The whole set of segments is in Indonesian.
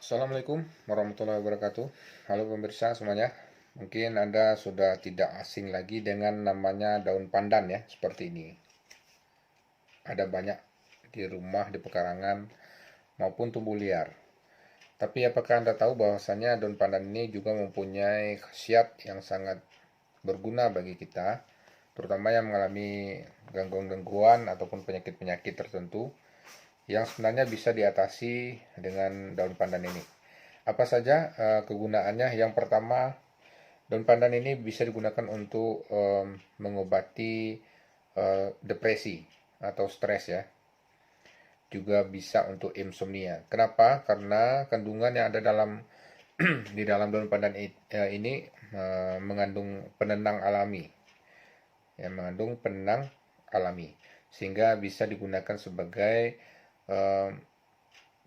Assalamualaikum warahmatullahi wabarakatuh. Halo pemirsa semuanya. Mungkin Anda sudah tidak asing lagi dengan namanya daun pandan ya, seperti ini. Ada banyak di rumah, di pekarangan, maupun tumbuh liar. Tapi apakah Anda tahu bahwasanya daun pandan ini juga mempunyai khasiat yang sangat berguna bagi kita, terutama yang mengalami gangguan-gangguan ataupun penyakit-penyakit tertentu yang sebenarnya bisa diatasi dengan daun pandan ini. Apa saja kegunaannya? Yang pertama, daun pandan ini bisa digunakan untuk mengobati depresi atau stres ya. Juga bisa untuk insomnia. Kenapa? Karena kandungan yang ada dalam di dalam daun pandan ini mengandung penenang alami, yang mengandung penenang alami, sehingga bisa digunakan sebagai eh,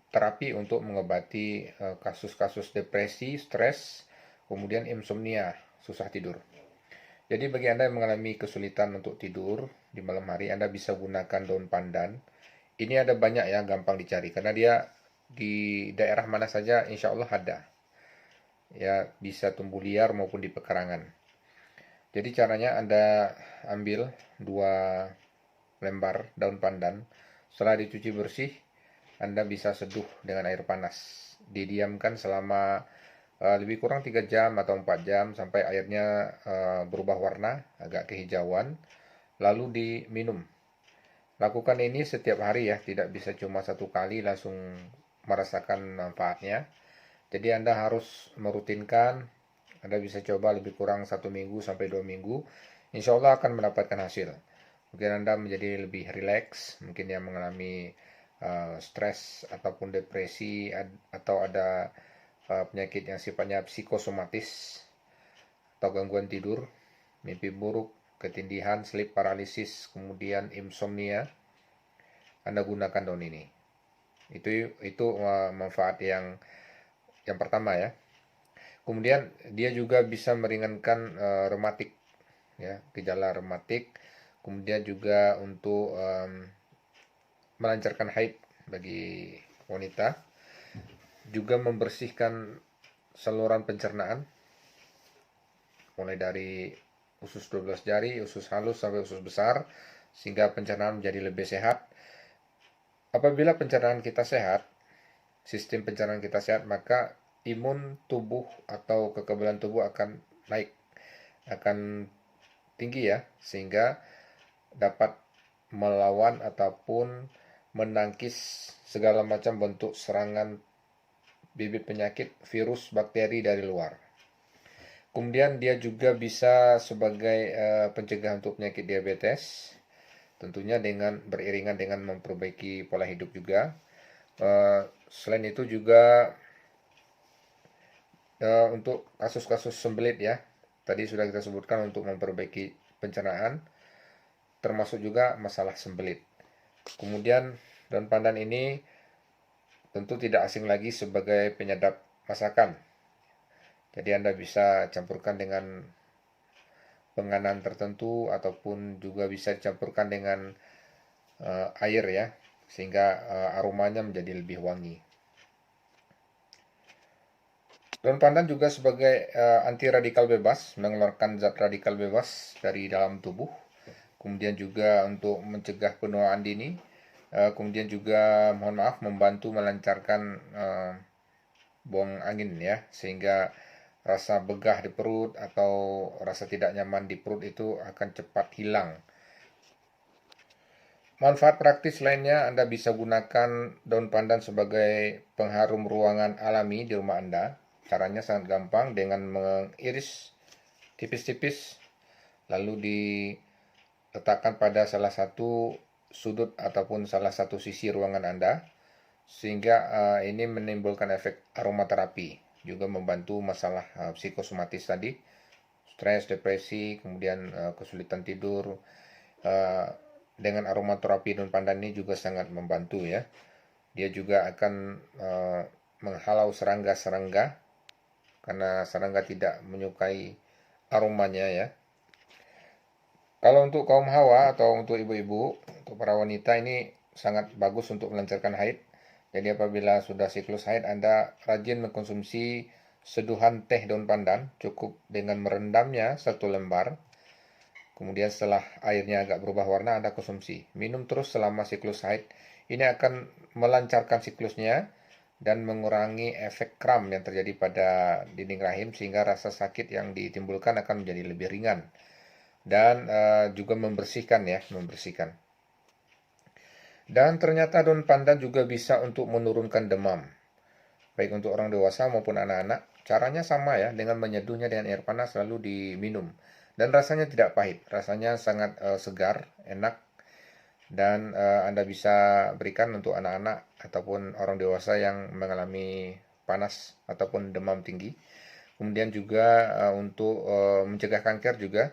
terapi untuk mengobati kasus-kasus depresi, stres, kemudian insomnia, susah tidur. Jadi bagi Anda yang mengalami kesulitan untuk tidur di malam hari, Anda bisa gunakan daun pandan. Ini ada banyak ya, gampang dicari karena dia di daerah mana saja insya Allah ada. Ya, bisa tumbuh liar maupun di pekarangan. Jadi caranya Anda ambil 2 lembar daun pandan. Setelah dicuci bersih, Anda bisa seduh dengan air panas. Didiamkan selama lebih kurang 3 jam atau 4 jam sampai airnya berubah warna agak kehijauan, lalu diminum. Lakukan ini setiap hari ya, tidak bisa cuma satu kali langsung merasakan manfaatnya. Jadi Anda harus merutinkan. Anda bisa coba lebih kurang 1 minggu sampai 2 minggu. Insya Allah akan mendapatkan hasil. Mungkin Anda menjadi lebih rileks, mungkin yang mengalami stres ataupun depresi atau ada penyakit yang sifatnya psikosomatis atau gangguan tidur, mimpi buruk, ketindihan, sleep paralysis, kemudian insomnia, Anda gunakan daun ini. Itu manfaat yang pertama ya. Kemudian dia juga bisa meringankan rematik ya, gejala rematik. Kemudian juga untuk melancarkan haid bagi wanita, juga membersihkan saluran pencernaan mulai dari usus 12 jari, usus halus sampai usus besar, sehingga pencernaan menjadi lebih sehat. Apabila pencernaan kita sehat, sistem pencernaan kita sehat, maka imun tubuh atau kekebalan tubuh akan naik, akan tinggi ya, sehingga dapat melawan ataupun menangkis segala macam bentuk serangan bibit penyakit, virus, bakteri dari luar. Kemudian dia juga bisa sebagai pencegah untuk penyakit diabetes, tentunya dengan beriringan dengan memperbaiki pola hidup juga. Selain itu juga untuk kasus-kasus sembelit ya, tadi sudah kita sebutkan untuk memperbaiki pencernaan, termasuk juga masalah sembelit. Kemudian daun pandan ini tentu tidak asing lagi sebagai penyedap masakan. Jadi Anda bisa campurkan dengan penganan tertentu ataupun juga bisa dicampurkan dengan air ya, sehingga aromanya menjadi lebih wangi. Daun pandan juga sebagai anti radikal bebas, mengeluarkan zat radikal bebas dari dalam tubuh. Kemudian juga untuk mencegah penuaan dini. Kemudian juga mohon maaf membantu melancarkan buang angin ya, sehingga rasa begah di perut atau rasa tidak nyaman di perut itu akan cepat hilang. Manfaat praktis lainnya, Anda bisa gunakan daun pandan sebagai pengharum ruangan alami di rumah Anda. Caranya sangat gampang dengan mengiris tipis-tipis lalu diletakkan pada salah satu sudut ataupun salah satu sisi ruangan Anda, sehingga ini menimbulkan efek aromaterapi, juga membantu masalah psikosomatis tadi, stres, depresi, kemudian kesulitan tidur. Dengan aromaterapi daun pandan ini juga sangat membantu ya. Dia juga akan menghalau serangga-serangga karena serangga tidak menyukai aromanya ya. Kalau untuk kaum hawa atau untuk ibu-ibu, untuk para wanita ini sangat bagus untuk melancarkan haid. Jadi apabila sudah siklus haid, Anda rajin mengkonsumsi seduhan teh daun pandan, cukup dengan merendamnya 1 lembar. Kemudian setelah airnya agak berubah warna, Anda konsumsi. Minum terus selama siklus haid. Ini akan melancarkan siklusnya dan mengurangi efek kram yang terjadi pada dinding rahim, sehingga rasa sakit yang ditimbulkan akan menjadi lebih ringan. Dan juga membersihkan ya, membersihkan. Dan ternyata daun pandan juga bisa untuk menurunkan demam, baik untuk orang dewasa maupun anak-anak. Caranya sama ya, dengan menyeduhnya dengan air panas lalu diminum. Dan rasanya tidak pahit, rasanya sangat segar, enak. Dan Anda bisa berikan untuk anak-anak ataupun orang dewasa yang mengalami panas ataupun demam tinggi. Kemudian juga untuk mencegah kanker juga.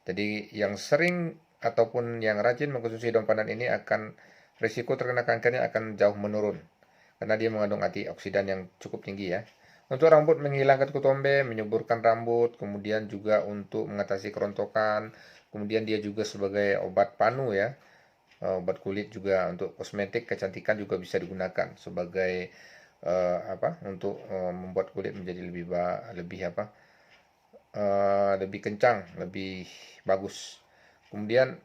Jadi yang sering ataupun yang rajin mengkonsumsi daun pandan ini akan risiko terkena kankernya akan jauh menurun karena dia mengandung antioksidan yang cukup tinggi ya. Untuk rambut, menghilangkan ketombe, menyuburkan rambut, kemudian juga untuk mengatasi kerontokan, kemudian dia juga sebagai obat panu ya, obat kulit juga, untuk kosmetik kecantikan juga bisa digunakan sebagai untuk membuat kulit menjadi lebih kencang, lebih bagus. Kemudian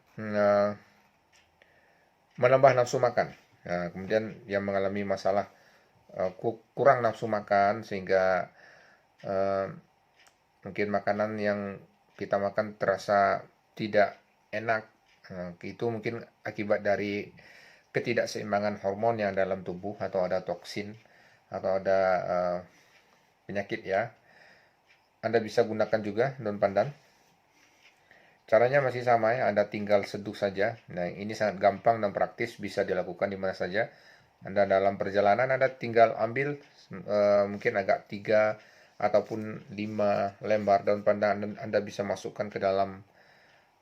menambah nafsu makan. Nah, kemudian yang mengalami masalah kurang nafsu makan sehingga mungkin makanan yang kita makan terasa tidak enak. Itu mungkin akibat dari ketidakseimbangan hormon yang dalam tubuh, atau ada toksin, atau ada penyakit ya. Anda bisa gunakan juga daun pandan. Caranya masih sama ya, Anda tinggal seduh saja. Nah, ini sangat gampang dan praktis, bisa dilakukan di mana saja. Anda dalam perjalanan, Anda tinggal ambil mungkin agak 3 ataupun 5 lembar daun pandan. Anda bisa masukkan ke dalam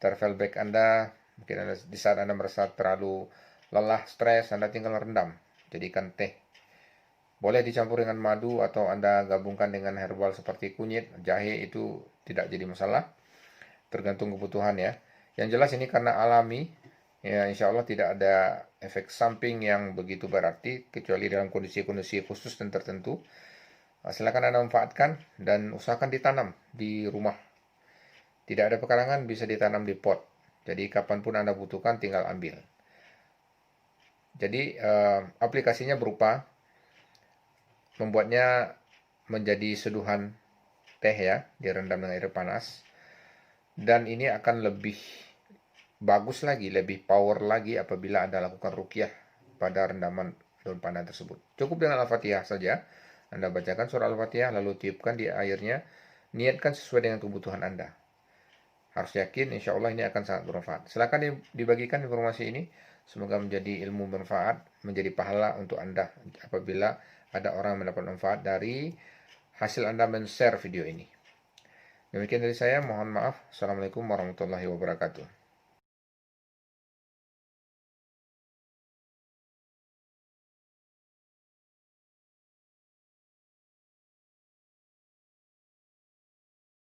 travel bag Anda. Mungkin di saat Anda merasa terlalu lelah, stres, Anda tinggal rendam, jadikan teh. Boleh dicampur dengan madu atau Anda gabungkan dengan herbal seperti kunyit, jahe, itu tidak jadi masalah. Tergantung kebutuhan ya. Yang jelas ini karena alami, ya insya Allah tidak ada efek samping yang begitu berarti, kecuali dalam kondisi-kondisi khusus dan tertentu. Silakan Anda manfaatkan dan usahakan ditanam di rumah. Tidak ada pekarangan, bisa ditanam di pot. Jadi kapanpun Anda butuhkan tinggal ambil. Jadi aplikasinya berupa membuatnya menjadi seduhan teh ya, direndam dengan air panas. Dan ini akan lebih bagus lagi, lebih power lagi apabila Anda lakukan ruqyah pada rendaman daun pandan tersebut. Cukup dengan Al-Fatihah saja. Anda bacakan surah Al-Fatihah lalu tiupkan di airnya. Niatkan sesuai dengan kebutuhan Anda. Harus yakin, insya Allah ini akan sangat bermanfaat. Silakan dibagikan informasi ini. Semoga menjadi ilmu bermanfaat, menjadi pahala untuk Anda apabila ada orang mendapat manfaat dari hasil Anda men-share video ini. Demikian dari saya, mohon maaf. Assalamualaikum warahmatullahi wabarakatuh.